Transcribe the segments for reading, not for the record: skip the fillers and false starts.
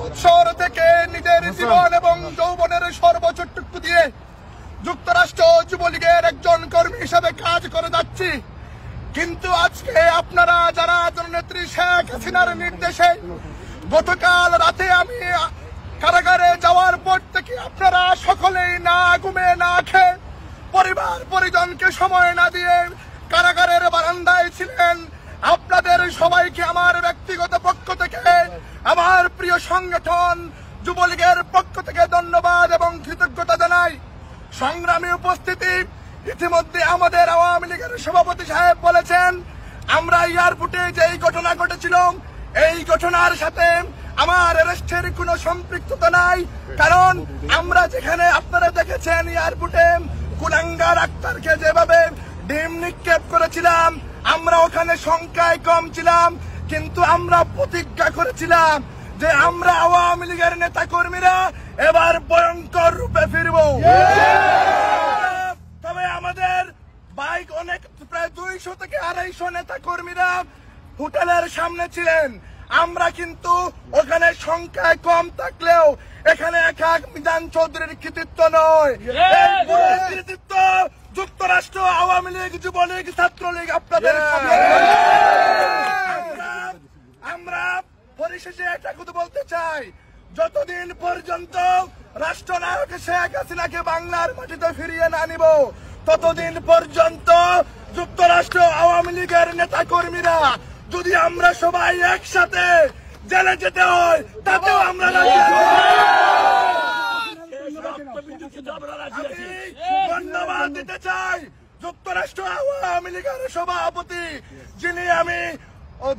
বৎসর থেকে নিজের জীবন এবং যৌবনের সর্বোচ্চটুকু দিয়ে যুক্তরাষ্ট্র যুবলীগের একজন কর্মী হিসেবে কাজ করে যাচ্ছি। কিন্তু আজকে আপনারা যারা জননেত্রী শেখ হাসিনার নির্দেশে গতকাল রাতে আমি কারাগারে যাওয়ার পর থেকে আপনারা সকলেই না ঘুমে না খেয়ে পরিবার পরিজনকে সময় না দিয়ে কারাগারের বারান্দায় ছিলেন। আপনাদের সবাইকে আমার ব্যক্তিগত পক্ষ থেকে, আমার প্রিয় সংগঠন যুবলীগের পক্ষ থেকে ধন্যবাদ এবং কৃতজ্ঞতা জানাই। সংগ্রামী উপস্থিতি, ইতিমধ্যে আমাদের আওয়ামী লীগের সভাপতি সাহেব বলেছেন আমরা এয়ারপোর্টে যেই ঘটনা ঘটেছিল এই ঘটনার সাথে আমার অ্যারেস্টের কোনো সম্পৃক্ততা নাই। কারণ আমরা যেখানে আপনারা দেখেছেন এয়ারপোর্টে কুলাঙ্গার আক্তারকে যেভাবে ডিম নিক্ষেপ করেছিলাম, আমরা ওখানে সংখ্যায় কম ছিলাম, কিন্তু আমরা প্রতিজ্ঞা করেছিলাম যে আমরা আওয়ামী লীগের নেতা কর্মীরা এবার ভয়ঙ্কর রূপে ফিরব। তবে আমাদের বাইক অনেক, প্রায় 200 থেকে 250 নেতা কর্মীরা হোটেলের সামনে ছিলেন। আমরা কিন্তু ওখানে সংখ্যায় কম থাকলেও এখানে একা মিজান চৌধুরীর কৃতিত্ব নয়, কৃতিত্ব যুক্তরাষ্ট্র আওয়ামী লীগ, যুবলীগ, ছাত্রলীগ আপনাদের। আমরা পরিশেষে এটা কথা বলতে চাই, যতদিন পর্যন্ত রাষ্ট্রনায়ক শেখ হাসিনাকে বাংলার মাটিতে ফিরিয়ে না নিব ততদিন পর্যন্ত যুক্তরাষ্ট্র আওয়ামী লীগের নেতা কর্মীরা যদি আমরা সবাই একসাথে জেলে যেতে হয় তাতেও আমরা ধন্যবাদ দিতে চাই যুক্তরাষ্ট্র আওয়ামী লীগের সভাপতি, যিনি আমি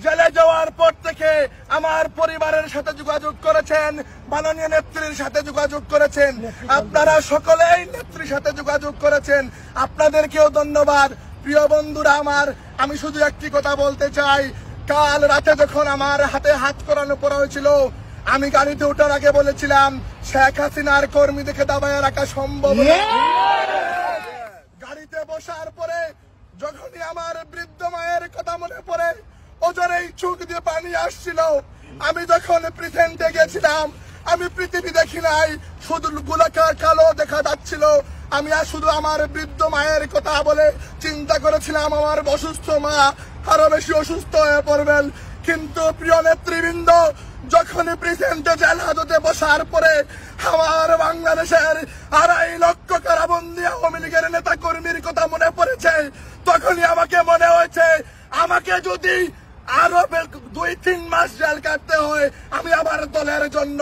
জেলে যাওয়ার পর থেকে আমার পরিবারের সাথে যোগাযোগ করেছেন, মাননীয় নেত্রীর সাথে যোগাযোগ করেছেন, আপনারা সকলেই নেত্রীর সাথে যোগাযোগ করেছেন, আপনাদেরকেও ধন্যবাদ। প্রিয় বন্ধুরা আমার, আমি শুধু একটি কথা বলতে চাই, কাল রাতে যখন আমার হাতে হাত করানো পড়া হয়েছিল আমি গাড়িতে ওঠার আগে বলেছিলাম শেখ হাসিনার কর্মী দেখে দাবায় রাখা সম্ভব না। গাড়িতে বসার পরে যখনই আমার বৃদ্ধ মায়ের কথা মনে পড়ে ওজনেই চোখ দিয়ে পানি আসছিল। আমি যখন প্রেজেন্টে গেছিলাম আমি পৃথিবী দেখি নাই, শুধু গোলাকার কালো দেখা যাচ্ছিল। আমি শুধু আমার বৃদ্ধ মায়ের কথা বলে চিন্তা করেছিলাম আমার অসুস্থ মা আরো বেশি অসুস্থ হয়ে পড়বেন। কিন্তু প্রিয় নেতৃবৃন্দ, যখন প্রেজেন্টে জেল হাজতে বসার পরে আমার বাংলাদেশের 2.5 লক্ষ কারাবন্দী আওয়ামী লীগের নেতা কর্মীর কথা মনে পড়েছে, তখনই আমাকে মনে হয়েছে আমাকে যদি আরো 2-3 মাস জেল কাটতে হয় আমি আমার দলের জন্য